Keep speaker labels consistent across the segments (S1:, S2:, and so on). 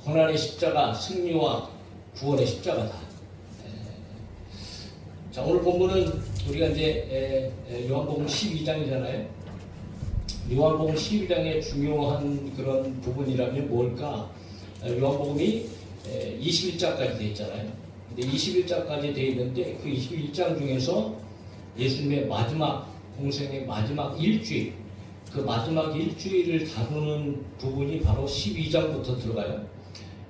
S1: 고난의 십자가, 승리와 구원의 십자가다. 자, 오늘 본문은 우리가 이제 요한복음 12장이잖아요. 요한복음 12장의 중요한 그런 부분이라면 뭘까? 요한복음이 21장까지 되어 있잖아요. 근데 21장까지 되어 있는데 그 21장 중에서 예수님의 마지막 공생의 마지막 일주일, 그 마지막 일주일을 다루는 부분이 바로 12장부터 들어가요.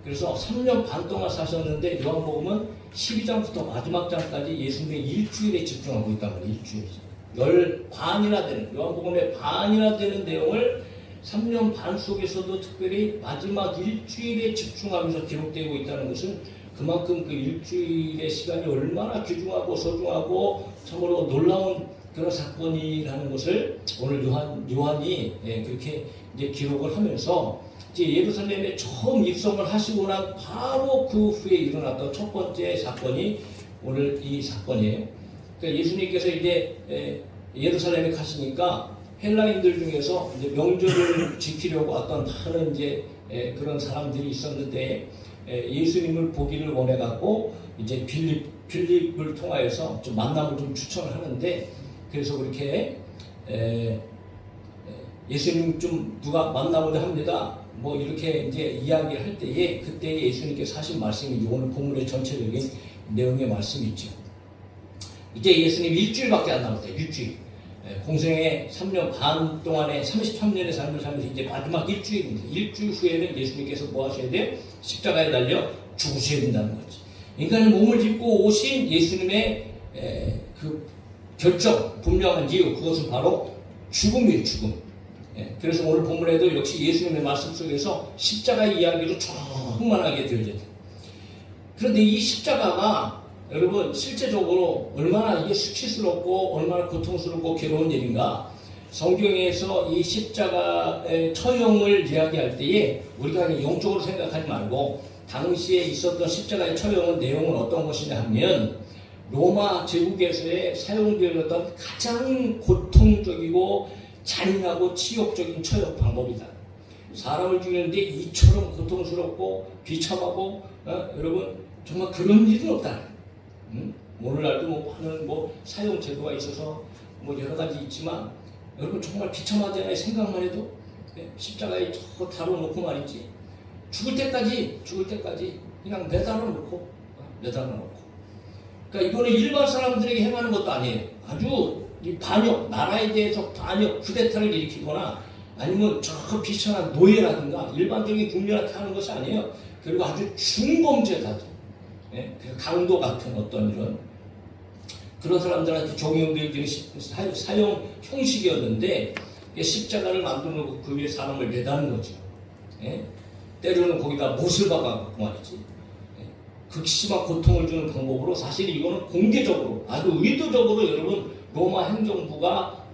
S1: 그래서 3년 반 동안 사셨는데 요한복음은 12장부터 마지막 장까지 예수님의 일주일에 집중하고 있단 말이에요. 일주일. 반이나 되는, 요한복음의 반이나 되는 내용을 3년 반 속에서도 특별히 마지막 일주일에 집중하면서 기록되고 있다는 것은 그만큼 그 일주일의 시간이 얼마나 귀중하고 소중하고 참으로 놀라운 그런 사건이라는 것을 오늘 요한이 그렇게 이제 기록을 하면서 이제 예루살렘에 처음 입성을 하시고 난 바로 그 후에 일어났던 첫 번째 사건이 오늘 이 사건이에요. 그러니까 예수님께서 이제 예루살렘에 가시니까 헬라인들 중에서 이제 명절을 지키려고 왔던 많은 이제 그런 사람들이 있었는데 예수님을 보기를 원해 갖고 이제 빌립을 통하여서 좀 만남을 좀 추천을 하는데 그래서 그렇게 예수님 좀 누가 만나보려 합니다. 뭐 이렇게 이제 이야기를 할 때에 그때 예수님께서 하신 말씀이 오늘 본문의 전체적인 내용의 말씀이 있죠. 이제 예수님 일주일밖에 안 남았어요. 일주일. 공생의 3년 반 동안에 33년의 삶을 살면서 이제 마지막 일주일입니다. 일주일 후에는 예수님께서 뭐 하셔야 돼요? 십자가에 달려 죽으셔야 된다는 거지. 인간의 몸을 짚고 오신 예수님의 그 결정, 분명한 이유, 그것은 바로 죽음이에요. 죽음. 그래서 오늘 본문에도 역시 예수님의 말씀 속에서 십자가의 이야기로 충만하게 들려요. 그런데 이 십자가가 여러분 실제적으로 얼마나 이게 수치스럽고 얼마나 고통스럽고 괴로운 일인가. 성경에서 이 십자가의 처형을 이야기할 때에 우리가 영적으로 생각하지 말고 당시에 있었던 십자가의 처형의 내용은 어떤 것이냐 하면 로마 제국에서의 사용되었던 가장 고통적이고 잔인하고 치욕적인 처형 방법이다. 사람을 죽이는데 이처럼 고통스럽고 비참하고 여러분 정말 그런 일은 없다. 오늘날도 뭐 많은 사용 제도가 있어서 뭐 여러 가지 있지만 여러분 정말 비참하지 않아요? 생각만 해도 십자가에 저 다뤄놓고 말이지 죽을 때까지 그냥 매달아 놓고 그러니까 이거는 일반 사람들에게 행하는 것도 아니에요. 아주 이 반역, 나라에 대해서 반역, 쿠데타를 일으키거나 아니면 저 비천한 노예라든가 일반적인 국민한테 하는 것이 아니에요. 그리고 아주 중범죄자죠. 강도 같은 어떤 그런 사람들한테 적용되는 사용 형식이었는데 십자가를 만들어 놓고 그 위에 사람을 매다는 거죠. 때로는 거기다 못을 박아갖고 말이지. 극심한 고통을 주는 방법으로 사실 이거는 공개적으로 아주 의도적으로 여러분 로마 행정부가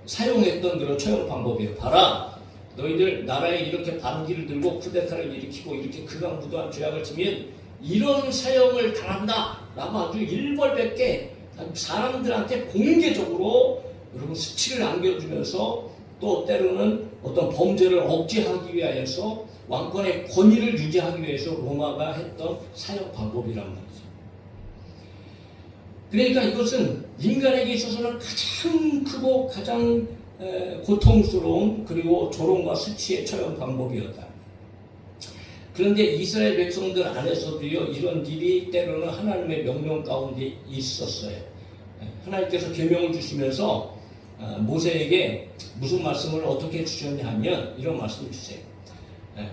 S1: 사용했던 그런 처형 방법이에요. 봐라, 너희들 나라에 이렇게 반기를 들고 쿠데타를 일으키고 이렇게 극악무도한 죄악을 치면 이런 사형을 당한다 라고 아주 일벌백계 사람들한테 공개적으로 여러분 수치를 안겨주면서 또 때로는 어떤 범죄를 억제하기 위하여서 왕권의 권위를 유지하기 위해서 로마가 했던 사형 방법이란 말이죠. 그러니까 이것은 인간에게 있어서는 가장 크고 가장 고통스러운 그리고 조롱과 수치의 처형 방법이었다. 그런데 이스라엘 백성들 안에서도요 이런 일이 때로는 하나님의 명령 가운데 있었어요. 하나님께서 계명을 주시면서 모세에게 무슨 말씀을 어떻게 주셨냐 하면 이런 말씀을 주세요.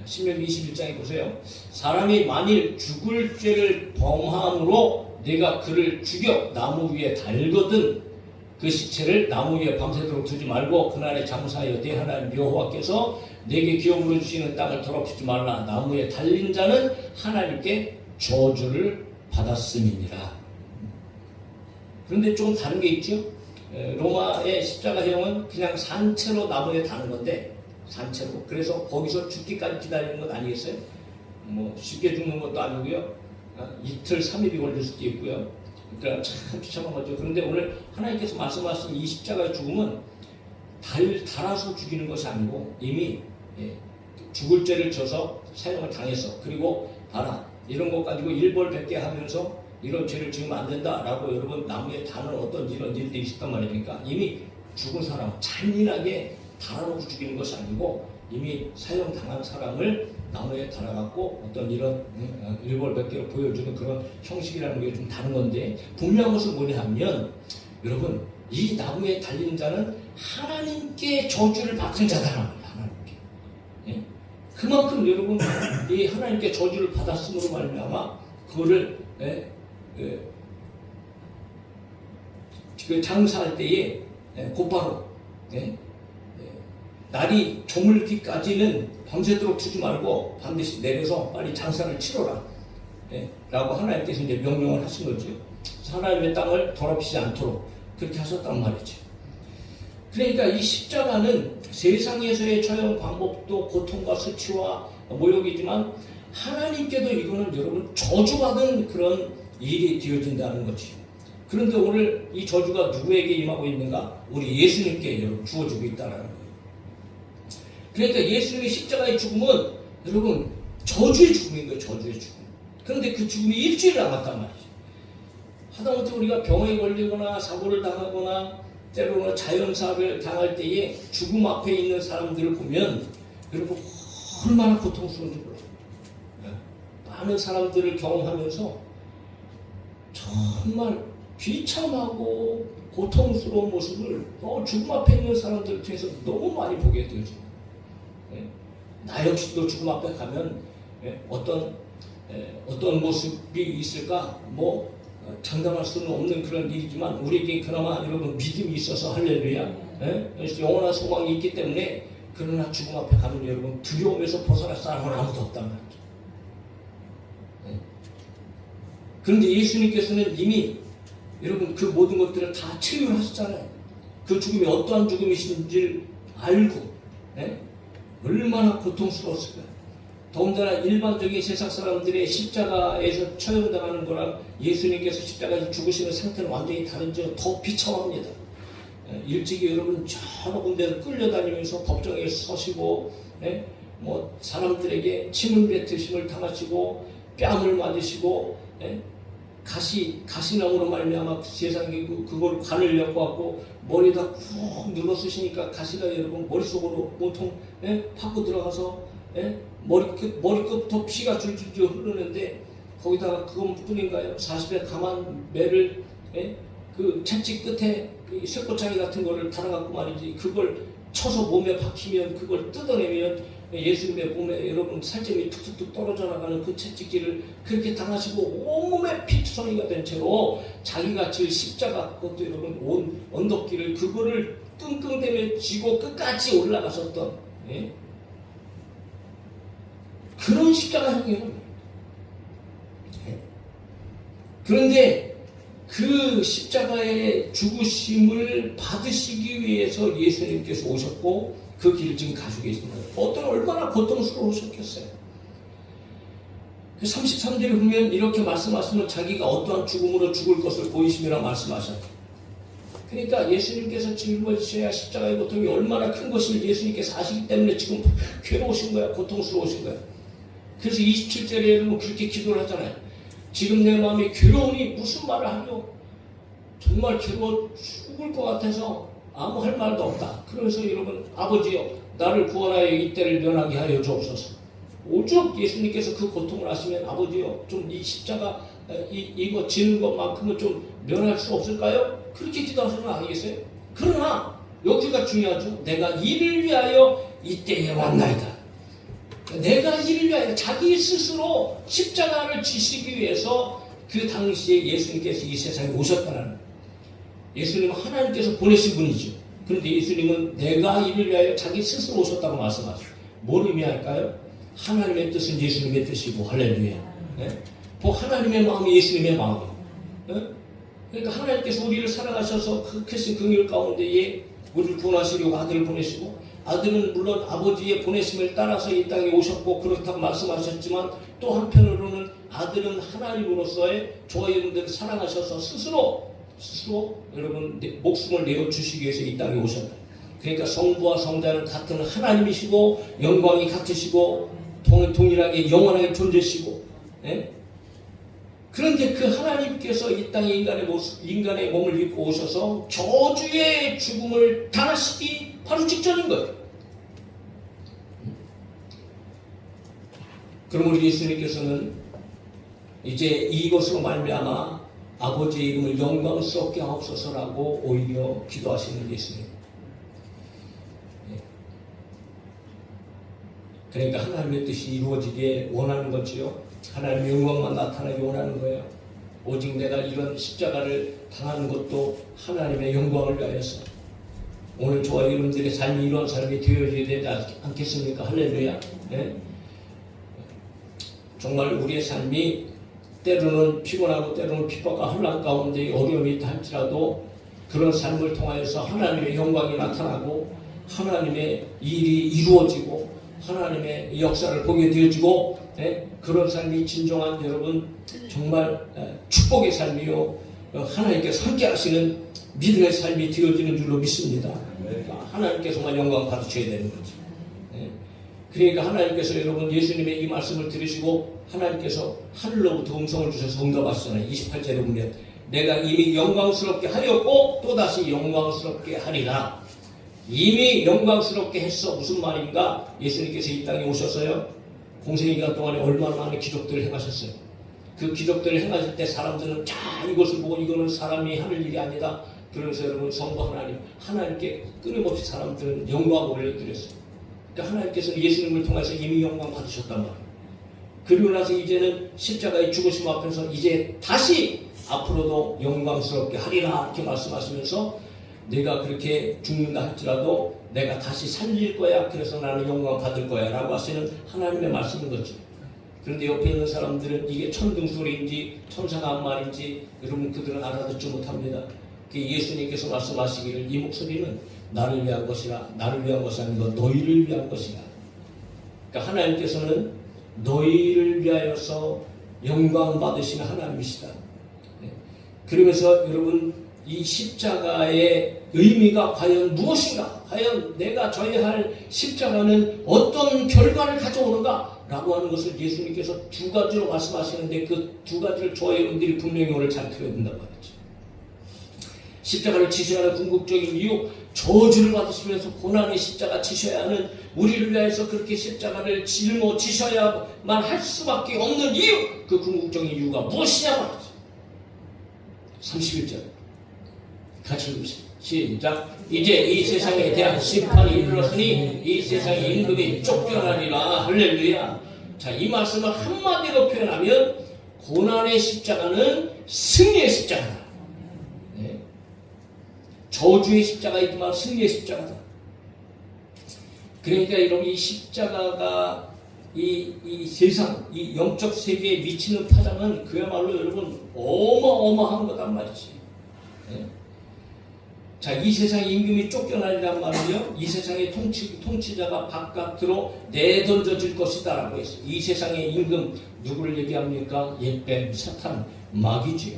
S1: 신명기 21장에 보세요. 사람이 만일 죽을 죄를 범함으로 내가 그를 죽여 나무 위에 달거든 그 시체를 나무 위에 밤새도록 두지 말고 그날에 장사하여 내 하나님 여호와께서 내게 기업으로 주시는 땅을 더럽히지 말라. 나무에 달린 자는 하나님께 저주를 받았음이니라. 그런데 조금 다른 게 있죠. 로마의 십자가형은 그냥 산채로 나무에 다는 건데 산채로. 그래서 거기서 죽기까지 기다리는 것 아니겠어요? 뭐 쉽게 죽는 것도 아니고요. 이틀 3일이 걸릴 수도 있고요. 그러니까 참 비참한 거죠. 그런데 오늘 하나님께서 말씀하신 이 십자가의 죽음은 달아서 죽이는 것이 아니고 이미 죽을 죄를 져서 사형을 당했어. 그리고 봐라, 이런 것 가지고 일벌백계 하면서 이런 죄를 지으면 안 된다라고 여러분 나무에 다는 어떤 이런 일들이 있었단 말이니까 이미 죽은 사람 잔인하게 달아놓고 죽이는 것이 아니고 이미 사형당한 사람을 나무에 달아갖고 어떤 이런 일벌백계로 보여주는 그런 형식이라는 게 좀 다른 건데, 분명한 것은 뭐냐면 여러분, 이 나무에 달린 자는 하나님께 저주를 받은 자다라는 거예요. 하나님께. 예? 그만큼 여러분 이 하나님께 저주를 받았음으로 말미암아 그거를 그 장사할 때에 곧바로 날이 저물기까지는 밤새도록 두지 말고 반드시 내려서 빨리 장사를 치러라 라고 하나님께서 이제 명령을 하신 거죠. 하나님의 땅을 더럽히지 않도록 그렇게 하셨단 말이죠. 그러니까 이 십자가는 세상에서의 처형 방법도 고통과 수치와 모욕이지만 하나님께도 이거는 여러분 저주받은 그런 일이 되어진다는 거지. 그런데 오늘 이 저주가 누구에게 임하고 있는가? 우리 예수님께 여러분 주어지고 있다는 거예요. 그러니까 예수님의 십자가의 죽음은 여러분 저주의 죽음인 거예요. 저주의 죽음. 그런데 그 죽음이 일주일 남았단 말이죠. 하다못해 우리가 병에 걸리거나 사고를 당하거나 때로는 자연사를 당할 때에 죽음 앞에 있는 사람들을 보면 여러분 얼마나 고통스러운지 몰라요. 많은 사람들을 경험하면서 정말 비참하고 고통스러운 모습을 죽음 앞에 있는 사람들을 통해서 너무 많이 보게 되죠. 나 역시도 죽음 앞에 가면 어떤 모습이 있을까 장담할 수는 없는 그런 일이지만 우리에게 그나마 여러분 믿음이 있어서 할렐루야. 영원한 소망이 있기 때문에, 그러나 죽음 앞에 가면 여러분 두려움에서 벗어날 사람은 아무도 없단 말이죠. 그런데 예수님께서는 이미 여러분 그 모든 것들을 다 체휼하셨잖아요. 그 죽음이 어떠한 죽음이신지를 알고 얼마나 고통스러웠을까요? 더군다나 일반적인 세상 사람들의 십자가에서 처형당하는 거랑 예수님께서 십자가에서 죽으시는 상태는 완전히 다르죠. 더 비참합니다. 일찍이 여러분 여러 군데를 끌려다니면서 법정에 서시고 사람들에게 침을 뱉으심을 당하시고 뺨을 맞으시고 가시나무로 말미암아 세상에 그걸 관을 엮어갖고 머리에다 쿡 눌러 쓰시니까 가시가 여러분 머릿속으로 온통 파고 들어가서 머리끝부터 피가 줄줄 흐르는데 거기다가 그것뿐인가요? 40의 감한 매를 그 채찍 끝에 쇠꼬창이 같은 거를 달아갖고 말이지, 그걸 쳐서 몸에 박히면 그걸 뜯어내면 예수님의 몸에 여러분 살점이 툭툭툭 떨어져 나가는 그 채찍질을 그렇게 당하시고 온몸에 피투성이가 된 채로 자기가 질 십자가, 그것도 여러분 온 언덕길을 그거를 끙끙대며 지고 끝까지 올라가셨던 그런 십자가형이에요. 그런데 그 십자가의 죽으심을 받으시기 위해서 예수님께서 오셨고 그 길을 지금 가지고 계십니다. 얼마나 고통스러우셨겠어요. 33절에 보면 이렇게 말씀하시면 자기가 어떠한 죽음으로 죽을 것을 보이심이라 말씀하셨어요. 그러니까 예수님께서 짊어지셔야 십자가의 고통이 얼마나 큰 것을 예수님께서 아시기 때문에 지금 괴로우신 거야. 고통스러우신 거야. 그래서 27절에 여러분 그렇게 기도를 하잖아요. 지금 내 마음이 괴로우니 무슨 말을 하려? 정말 괴로워 죽을 것 같아서 아무 할 말도 없다. 그러면서 여러분, 아버지여 나를 구원하여 이때를 면하게 하여 주옵소서. 오죽 예수님께서 그 고통을 하시면 아버지여 좀 이 십자가 이거 지는 것만큼은 좀 면할 수 없을까요? 그렇게 기도하시는 거 아니겠어요? 그러나 여기가 중요하죠. 내가 이를 위하여 이때에 왔나이다. 내가 이를 위하여 자기 스스로 십자가를 지시기 위해서 그 당시에 예수님께서 이 세상에 오셨다는 거예요. 예수님은 하나님께서 보내신 분이죠. 그런데 예수님은 내가 이를 위하여 자기 스스로 오셨다고 말씀하세요. 뭘 의미할까요? 하나님의 뜻은 예수님의 뜻이고 할렐루야. 하나님의 마음이 예수님의 마음이에요. 그러니까 하나님께서 우리를 사랑하셔서 그 크신 긍휼 가운데에 우리를 구원하시려고 아들을 보내시고, 아들은 물론 아버지의 보내심을 따라서 이 땅에 오셨고 그렇다고 말씀하셨지만, 또 한편으로는 아들은 하나님으로서의 저와 여러분들을 사랑하셔서 스스로 여러분 목숨을 내어주시기 위해서 이 땅에 오셨다. 그러니까 성부와 성자는 같은 하나님이시고 영광이 같으시고 동일하게 영원하게 존재시고, 예? 그런데 그 하나님께서 이 땅에 인간의 몸을 입고 오셔서 저주의 죽음을 당하시기 바로 직전인 거예요. 그럼 우리 예수님께서는 이제 이것으로 말미암아 아버지의 이름을 영광스럽게 하옵소서라고 오히려 기도하시는 예수님. 그러니까 하나님의 뜻이 이루어지게 원하는 거지요. 하나님의 영광만 나타나게 원하는 거예요. 오직 내가 이런 십자가를 당하는 것도 하나님의 영광을 위하여서. 오늘 저와 여러분들의 삶이 이런 삶이 되어져야 되지 않겠습니까? 할렐루야. 네? 정말 우리의 삶이 때로는 피곤하고 때로는 핍박과 혼란 가운데 어려움이 있다 할지라도 그런 삶을 통하여서 하나님의 영광이 나타나고 하나님의 일이 이루어지고 하나님의 역사를 보게 되어지고, 그런 삶이 진정한 여러분 정말 축복의 삶이요 하나님께서 함께 하시는 믿음의 삶이 되어지는 줄로 믿습니다. 하나님께서만 영광 받으셔야 되는 거죠. 그러니까 하나님께서 여러분 예수님의 이 말씀을 들으시고 하나님께서 하늘로부터 음성을 주셔서 응답하시잖아요. 28절에 보면 내가 이미 영광스럽게 하였고 또다시 영광스럽게 하리라. 이미 영광스럽게 했어. 무슨 말인가? 예수님께서 이 땅에 오셔서요 공생기간 동안에 얼마나 많은 기적들을 행하셨어요. 그 기적들을 행하실 때 사람들은 자 이것을 보고 이거는 사람이 하는 일이 아니다. 그러면서 여러분 성부 하나님께 끊임없이 사람들은 영광을 올려드렸어요. 그러니까 하나님께서는 예수님을 통해서 이미 영광 받으셨단 말이에요. 그리고 나서 이제는 십자가의 죽으심 앞에서 이제 다시 앞으로도 영광스럽게 하리라 이렇게 말씀하시면서 내가 그렇게 죽는다 할지라도 내가 다시 살릴 거야. 그래서 나는 영광 받을 거야 라고 하시는 하나님의 말씀인 거죠. 그런데 옆에 있는 사람들은 이게 천둥소리인지 천사가 한 말인지 여러분 그들은 알아듣지 못합니다. 예수님께서 말씀하시기를 이 목소리는 나를 위한 것이라 나를 위한 것이 아니고 너희를 위한 것이라. 그러니까 하나님께서는 너희를 위하여서 영광 받으시는 하나님이시다. 그러면서 여러분 이 십자가의 의미가 과연 무엇인가? 과연 내가 져야 할 십자가는 어떤 결과를 가져오는가? 라고 하는 것을 예수님께서 두 가지로 말씀하시는데 그 두 가지를 저와 여러분들이 분명히 오늘 잘 들어야 된다고 말이죠. 십자가를 지셔야 하는 궁극적인 이유, 저주를 받으시면서 고난의 십자가 지셔야 하는 우리를 위해서 그렇게 십자가를 짊어지셔야만 할 수밖에 없는 이유, 그 궁극적인 이유가 무엇이냐 말이죠. 31절 같이 읽읍시다. 시작. 이제 이 세상에 대한 심판이 이르렀으니 이 세상의 임금이 쫓겨나리라. 할렐루야. 자, 이 말씀을 한마디로 표현하면 고난의 십자가는 승리의 십자가다. 네. 저주의 십자가이지만 승리의 십자가다. 그러니까 여러분 이 십자가가 이 세상, 이 영적 세계에 미치는 파장은 그야말로 여러분 어마어마한 거단 말이지. 네. 자, 이 세상의 임금이 쫓겨나리란 말은요, 이 세상의 통치자가 바깥으로 내던져질 것이다 라고 했어요. 이 세상의 임금, 누구를 얘기합니까? 옛뱀, 사탄, 마귀지요.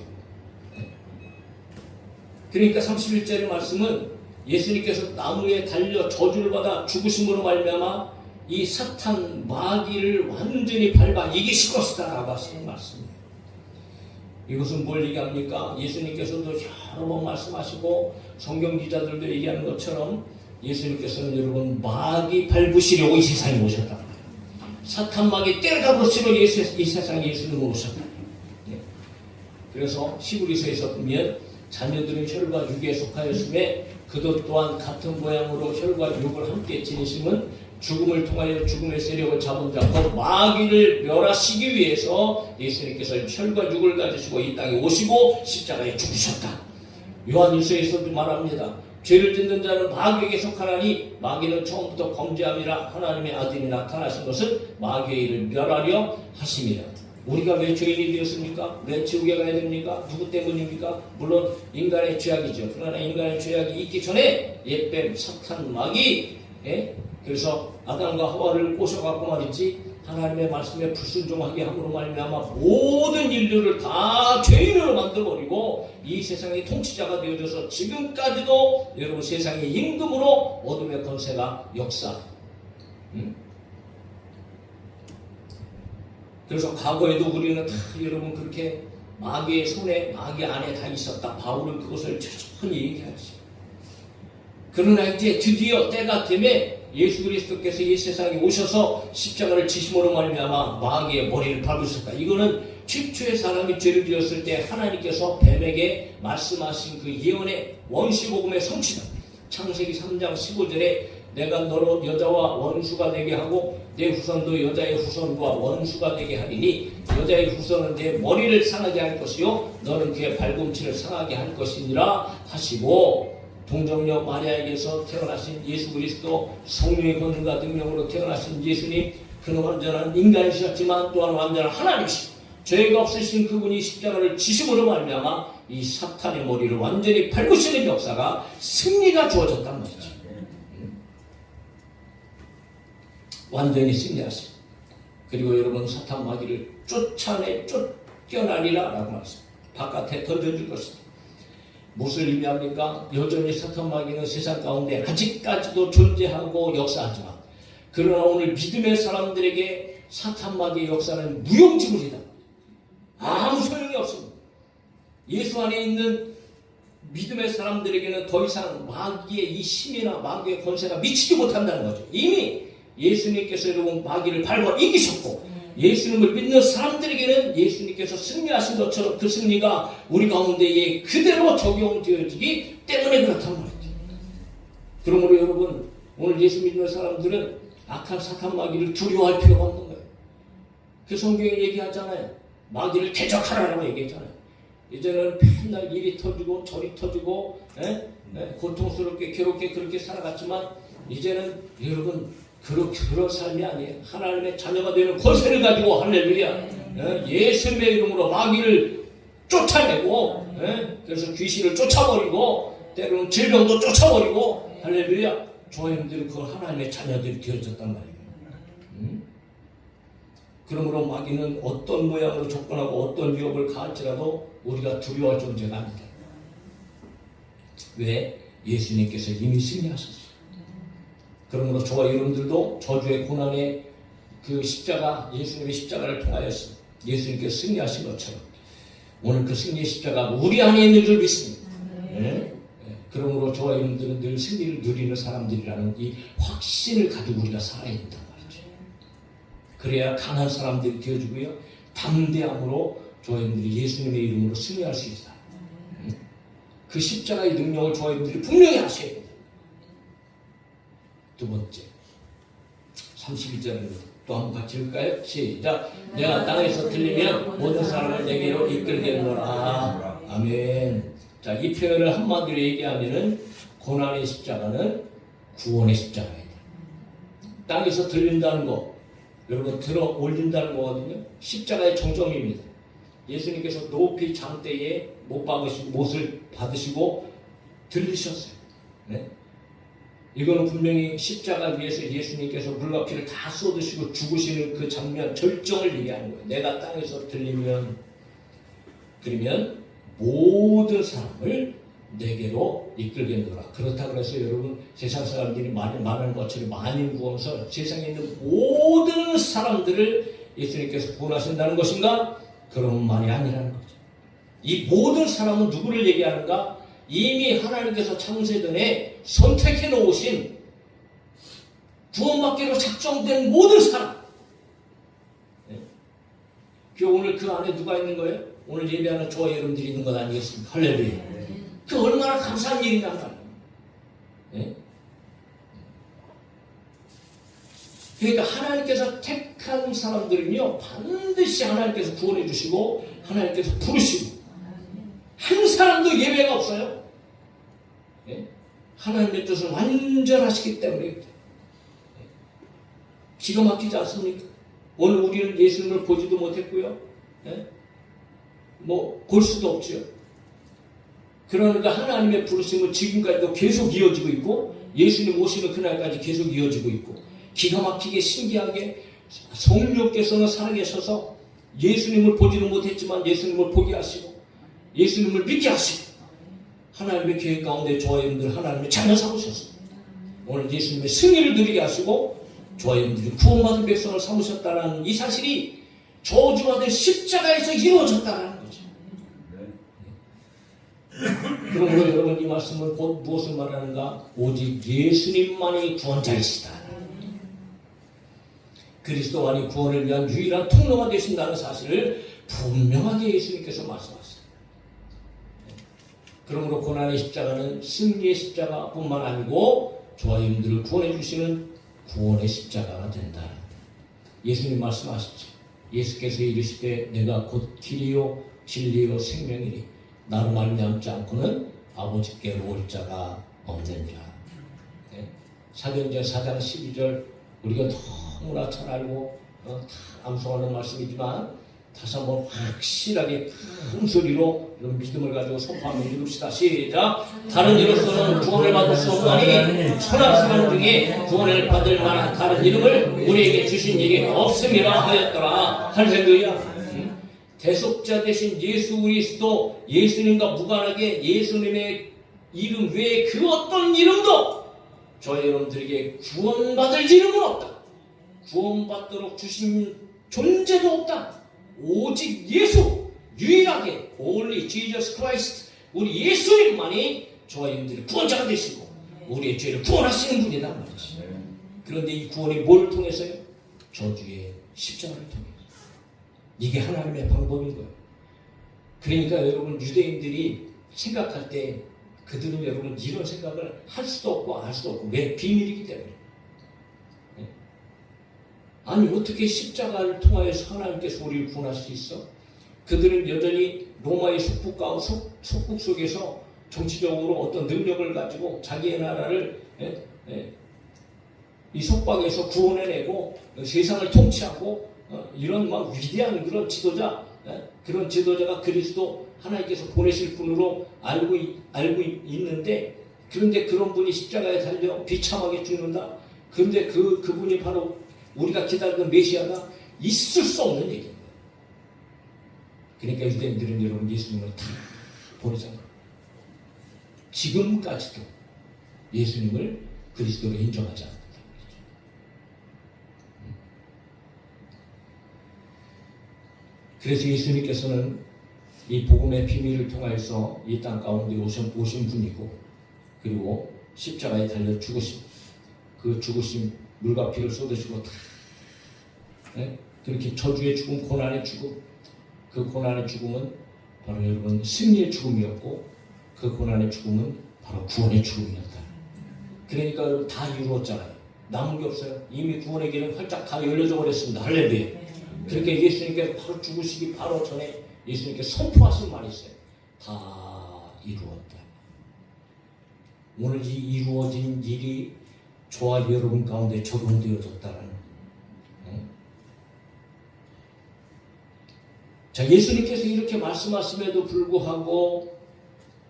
S1: 그러니까 31절의 말씀은 예수님께서 나무에 달려 저주를 받아 죽으심으로 말미암아 이 사탄, 마귀를 완전히 밟아 이기실 것이다 라고 하시는 말씀입니다. 이것은 뭘 얘기합니까? 예수님께서도 여러 번 말씀하시고 성경 기자들도 얘기하는 것처럼 예수님께서는 여러분 마귀 밟으시려고 이 세상에 오셨다. 사탄 마귀 때려잡으시려고 이 세상에 예수님을 오셨다. 네. 그래서 히브리서에서 보면 자녀들은 혈과 육에 속하였음에 그도 또한 같은 모양으로 혈과 육을 함께 지니심은 죽음을 통하여 죽음의 세력을 잡은 자, 곧 마귀를 멸하시기 위해서 예수님께서 혈과 육을 가지시고 이 땅에 오시고 십자가에 죽으셨다. 요한일서에서도 말합니다. 죄를 짓는 자는 마귀에게 속하나니 마귀는 처음부터 범죄함이라 하나님의 아들이 나타나신 것은 마귀의 일을 멸하려 하심이라. 우리가 왜 죄인이 되었습니까? 왜 지옥에 가야 됩니까? 누구 때문입니까? 물론 인간의 죄악이죠. 그러나 인간의 죄악이 있기 전에 옛뱀, 사탄, 마귀, 그래서 아담과 하와를 꼬셔갖고 말이지 하나님의 말씀에 불순종하게 함으로 말미암아 모든 인류를 다 죄인으로 만들어버리고 이 세상의 통치자가 되어져서 지금까지도 여러분 세상의 임금으로 어둠의 권세가 역사. 그래서 과거에도 우리는 다 여러분 그렇게 마귀의 손에 마귀 안에 다 있었다. 바울은 그것을 천천히 얘기하지. 그러나 이제 드디어 때가 되면 예수 그리스도께서 이 세상에 오셔서 십자가를 지심으로 말미암아 마귀의 머리를 밟으셨다. 이거는 최초의 사람이 죄를 지었을 때 하나님께서 뱀에게 말씀하신 그 예언의 원시복음의 성취다. 창세기 3장 15절에 내가 너로 여자와 원수가 되게 하고 내 후손도 여자의 후손과 원수가 되게 하리니 여자의 후손은 내 머리를 상하게 할 것이요 너는 그의 발꿈치를 상하게 할 것이니라 하시고, 동정녀 마리아에게서 태어나신 예수 그리스도, 성령의 권능과 능력으로 태어나신 예수님, 그는 완전한 인간이셨지만 또한 완전한 하나님이시고 죄가 없으신 그분이 십자가를 지심으로 말미암아 이 사탄의 머리를 완전히 밟으시는 역사가 승리가 주어졌단 말이죠. 완전히 승리하시고, 그리고 여러분 사탄 마귀를 쫓겨나리라 라고 말했습니다. 바깥에 던져줄 것입니다. 무엇을 의미합니까? 여전히 사탄 마귀는 세상 가운데 아직까지도 존재하고 역사하지만, 그러나 오늘 믿음의 사람들에게 사탄 마귀의 역사는 무용지물이다. 아무 소용이 없습니다. 예수 안에 있는 믿음의 사람들에게는 더 이상 마귀의 이 힘이나 마귀의 권세가 미치지 못한다는 거죠. 이미 예수님께서 여러분 마귀를 밟아 이기셨고, 예수님을 믿는 사람들에게는 예수님께서 승리하신 것처럼 그 승리가 우리 가운데에 그대로 적용되어지기 때문에 그렇단 말이죠. 그러므로 여러분 오늘 예수 믿는 사람들은 악한 사탄 마귀를 두려워할 필요가 없는 거예요. 그 성경에 얘기하잖아요. 마귀를 대적하라고 얘기했잖아요. 이제는 맨날 일이 터지고 저리 터지고 고통스럽게 괴롭게 그렇게 살아갔지만, 이제는 여러분 그런 삶이 아니에요. 하나님의 자녀가 되는 권세를 가지고 할렐루야. 예수님의 이름으로 마귀를 쫓아내고, 그래서 귀신을 쫓아버리고, 때로는 질병도 쫓아버리고, 할렐루야. 조em들이 그 하나님의 자녀들이 되어졌단 말이에요. 그러므로 마귀는 어떤 모양으로 접근하고 어떤 위협을 가할지라도 우리가 두려워할 존재가 아니다. 왜? 예수님께서 이미 승리하셨어요. 그러므로 저와 여러분들도 저주의 고난의 그 십자가, 예수님의 십자가를 통하여서 예수님께서 승리하신 것처럼 오늘 그 승리의 십자가 우리 안에 있는 줄 믿습니다. 그러므로 저와 여러분들은 늘 승리를 누리는 사람들이라는 이 확신을 가지고 우리가 살아야 된단 말이죠. 그래야 강한 사람들이 되어주고요, 담대함으로 저와 여러분들이 예수님의 이름으로 승리할 수 있다. 그 십자가의 능력을 저와 여러분들이 분명히 아셔야 됩니다. 두 번째, 32절입니다. 또 한번 같이 읽을까요? 시작. 내가 땅에서 들리면 모든 사람을 내게로 이끌겠노라. 아멘. 자, 이 표현을 한마디로 얘기하면은 고난의 십자가는 구원의 십자가이다. 땅에서 들린다는 거, 여러분 들어 올린다는 거거든요. 십자가의 정점입니다. 예수님께서 높이 장대에 못 박으시고 못을 받으시고 들리셨어요. 네? 이거는 분명히 십자가 위에서 예수님께서 물과 피를 다 쏟으시고 죽으시는 그 장면, 절정을 얘기하는 거예요. 내가 땅에서 들리면, 그러면 모든 사람을 내게로 이끌겠노라. 그렇다고 해서 여러분 세상 사람들이 말하는 것처럼 만인구원서 세상에 있는 모든 사람들을 예수님께서 구원하신다는 것인가? 그런 말이 아니라는 거죠. 이 모든 사람은 누구를 얘기하는가? 이미 하나님께서 창세 전에 선택해 놓으신 구원받기로 작정된 모든 사람. 오늘 그 안에 누가 있는 거예요? 오늘 예배하는 저와 여러분들이 있는 것 아니겠습니까? 할렐루야. 그 얼마나 감사한 일이란 말이에요. 그러니까 하나님께서 택한 사람들은요, 반드시 하나님께서 구원해 주시고 하나님께서 부르시고, 한 사람도 예외가 없어요. 하나님의 뜻을 완전하시기 때문에 기가 막히지 않습니까? 오늘 우리는 예수님을 보지도 못했고요, 볼 수도 없죠. 그러니까 하나님의 부르심은 지금까지도 계속 이어지고 있고, 예수님 오시는 그날까지 계속 이어지고 있고, 기가 막히게 신기하게 성령께서는 살아계셔서 예수님을 보지는 못했지만 예수님을 보게 하시고 예수님을 믿게 하시고 하나님의 계획 가운데 저와 여러분들 하나님의 자녀 삼으셨습니다. 오늘 예수님의 승리를 누리게 하시고 저와 여러분들이 구원받은 백성을 삼으셨다는 이 사실이 저주받은 십자가에서 이루어졌다는 거죠. 그러므로 여러분 이 말씀은 곧 무엇을 말하는가? 오직 예수님만이 구원자이시다. 그리스도 안이 구원을 위한 유일한 통로가 되신다는 사실을 분명하게 예수님께서 말씀하셨어요. 그러므로 고난의 십자가는 승리의 십자가뿐만 아니고 저와 여러분들을 구원해 주시는 구원의 십자가가 된다. 예수님 말씀하시죠. 예수께서 이르시되 내가 곧 길이요 진리요 생명이니 나로 말미암지 않고는 아버지께로 올 자가 없는 자. 사도행전 4장 12절 우리가 너무나 잘 알고 다 암송하는 말씀이지만 다시 한번 확실하게 큰 소리로 이런 믿음을 가지고 선포하며 읽읍시다. 시작. 다른 이로서는 구원을 받을 수 없나니 천하 사람 중에 구원을 받을 만한 다른 이름을 우리에게 주신 일이 없음이라 하였더라. 할렐루야. 대속자 되신 예수 그리스도, 예수님과 무관하게 예수님의 이름 외에 그 어떤 이름도 저희 여러분들에게 구원받을 이름은 없다. 구원받도록 주신 존재도 없다. 오직 예수, 유일하게 only Jesus Christ, 우리 예수님만이 저와 여러분들의 구원자가 되시고 우리의 죄를 구원하시는 분이다 말이지. 그런데 이 구원이 뭘 통해서요? 저주의 십자가를 통해서. 이게 하나님의 방법인 거예요. 그러니까 여러분 유대인들이 생각할 때 그들은 여러분 이런 생각을 할 수도 없고 알 수도 없고 왜? 비밀이기 때문에. 아니 어떻게 십자가를 통하여서 하나님께서 우리를 구원할 수 있어? 그들은 여전히 로마의 속국 속에서 정치적으로 어떤 능력을 가지고 자기의 나라를 이 속박에서 구원해내고 세상을 통치하고 이런 막 위대한 그런 지도자, 그런 지도자가 그리스도 하나님께서 보내실 분으로 알고 있는데, 그런데 그런 분이 십자가에 달려 비참하게 죽는다. 그런데 그분이 바로 우리가 기다리던 메시아가 있을 수 없는 얘기입니다. 그러니까 유대인들은 여러분 예수님을 다 보내잖아요. 지금까지도 예수님을 그리스도로 인정하지 않는다. 그래서 예수님께서는 이 복음의 비밀을 통해서 이 땅 가운데 오신 분이고, 그리고 십자가에 달려 죽으심, 그 죽으심, 물과 피를 쏟으시고 다 그렇게 저주의 죽음, 고난의 죽음, 그 고난의 죽음은 바로 여러분 승리의 죽음이었고, 그 고난의 죽음은 바로 구원의 죽음이었다. 그러니까 여러분 다 이루었잖아요. 남은 게 없어요. 이미 구원의 길은 활짝 다 열려져 버렸습니다. 할렐루야. 그렇게 예수님께서 바로 죽으시기 바로 전에 예수님께서 선포하신 말이 있어요. 다 이루었다. 오늘 이 이루어진 일이 저와 여러분 가운데 적용되어졌다는. 자, 예수님께서 이렇게 말씀하심에도 불구하고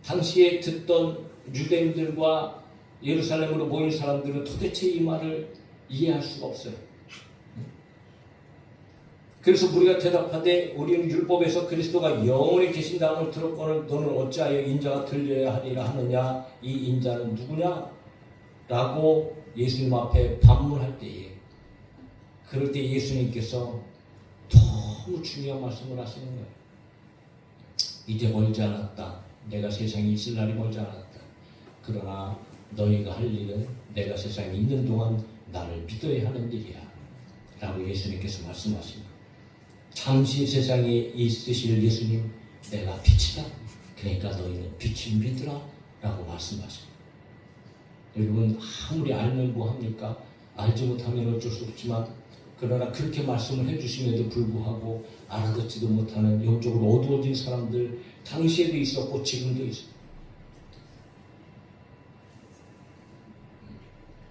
S1: 당시에 듣던 유대인들과 예루살렘으로 모인 사람들은 도대체 이 말을 이해할 수가 없어요. 그래서 우리가 대답하되 우리는 율법에서 그리스도가 영원히 계신다함을 들었거늘 너는 어찌하여 인자가 들려야 하리라 하느냐? 이 인자는 누구냐? 라고 예수님 앞에 반문할 때에, 그럴 때 예수님께서 너무 중요한 말씀을 하시는 거예요. 이제 멀지 않았다. 내가 세상에 있을 날이 멀지 않았다. 그러나 너희가 할 일은 내가 세상에 있는 동안 나를 믿어야 하는 일이야. 라고 예수님께서 말씀하십니다. 잠시 세상에 있으실 예수님, 내가 빛이다. 그러니까 너희는 빛을 믿으라. 라고 말씀하십니다. 여러분 아무리 알면 뭐합니까? 알지 못하면 어쩔 수 없지만, 그러나 그렇게 말씀을 해주심에도 불구하고 알아듣지도 못하는 영적으로 어두워진 사람들 당시에도 있었고 지금도 있습니다.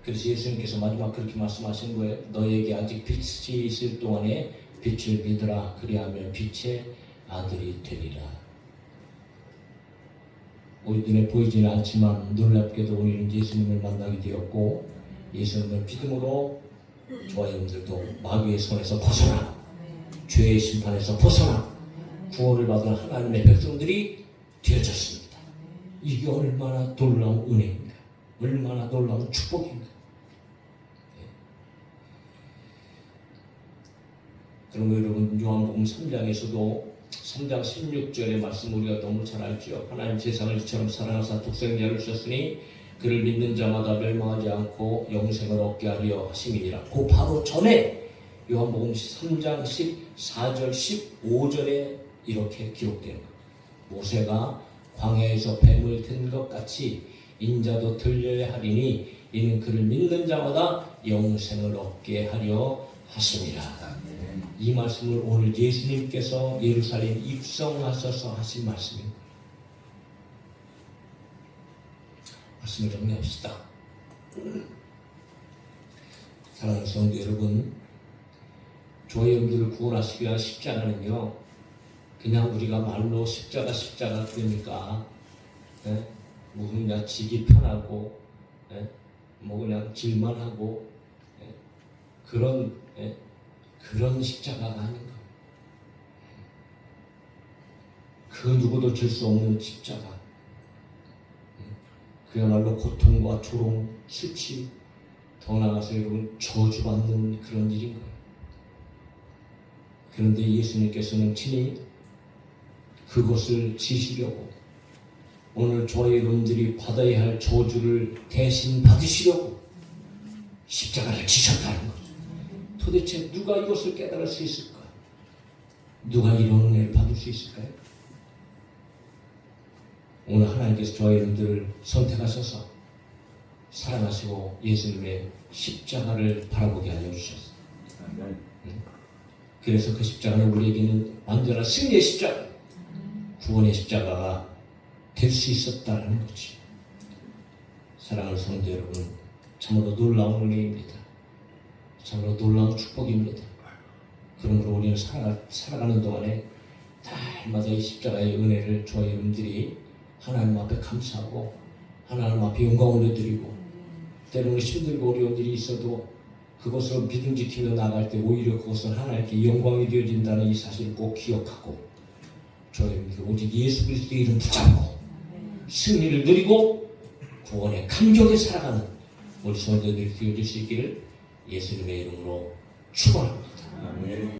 S1: 그래서 예수님께서 마지막 그렇게 말씀하신 거예요. 너에게 아직 빛이 있을 동안에 빛을 믿으라. 그리하면 빛의 아들이 되리라. 우리 눈에 보이지는 않지만 놀랍게도 우리는 예수님을 만나게 되었고, 예수님을 믿음으로 저와 여러분들도 마귀의 손에서 벗어나 죄의 심판에서 벗어나 구원을 받은 하나님의 백성들이 되어졌습니다. 이게 얼마나 놀라운 은혜입니까? 얼마나 놀라운 축복입니까? 그러면 여러분 요한복음 3장에서도 3장 16절의 말씀 우리가 너무 잘 알죠. 하나님 세상을 이처럼 사랑하사 독생자를 주셨으니 그를 믿는 자마다 멸망하지 않고 영생을 얻게 하려 하심이니라. 그 바로 전에 요한복음 3장 14절 15절에 이렇게 기록된 것. 모세가 광야에서 뱀을 든 것 같이 인자도 들려야 하리니 이는 그를 믿는 자마다 영생을 얻게 하려 하심이라. 이 말씀을 오늘 예수님께서 예루살렘 입성하셔서 하신 말씀입니다. 말씀을 정리합시다. 사랑하는 성도 여러분, 저와 여러분들을 구원하시기 위한 십자가는요, 그냥 우리가 말로 십자가 그러니까 뭐 그냥 지기 편하고 뭐 그냥 질만 하고 그런 십자가가 아닌 거예요. 그 누구도 질 수 없는 십자가. 그야말로 고통과 조롱, 수치, 더 나아가서 여러분 저주받는 그런 일인 거예요. 그런데 예수님께서는 친히 그것을 지시려고 오늘 저와 여러분들이 받아야 할 저주를 대신 받으시려고 십자가를 지셨다는 거예요. 도대체 누가 이것을 깨달을 수 있을까? 누가 이런 은혜를 받을 수 있을까요? 오늘 하나님께서 저와 여러분들을 선택하셔서 사랑하시고 예수님의 십자가를 바라보게 하여 주셨어요. 그래서 그 십자가는 우리에게는 완전한 승리의 십자가, 구원의 십자가가 될 수 있었다는 거지. 사랑하는 성도 여러분, 참으로 놀라운 은혜입니다. 참으로 놀라운 축복입니다. 그러므로 우리는 살아가는 동안에 날마다 이 십자가의 은혜를 저희 여러분들이 하나님 앞에 감사하고 하나님 앞에 영광 올려드리고, 때로는 힘들고 어려운 일이 있어도 그것을 믿음 지키며 나갈 때 오히려 그것은 하나님께 영광이 되어진다는 이 사실을 꼭 기억하고 저희 여러분들 오직 예수 그리스도의 이름 붙잡고 승리를 누리고 구원의 감격에 살아가는 우리 성도들이 되어질 수 있기를 예수님의 이름으로 축원합니다.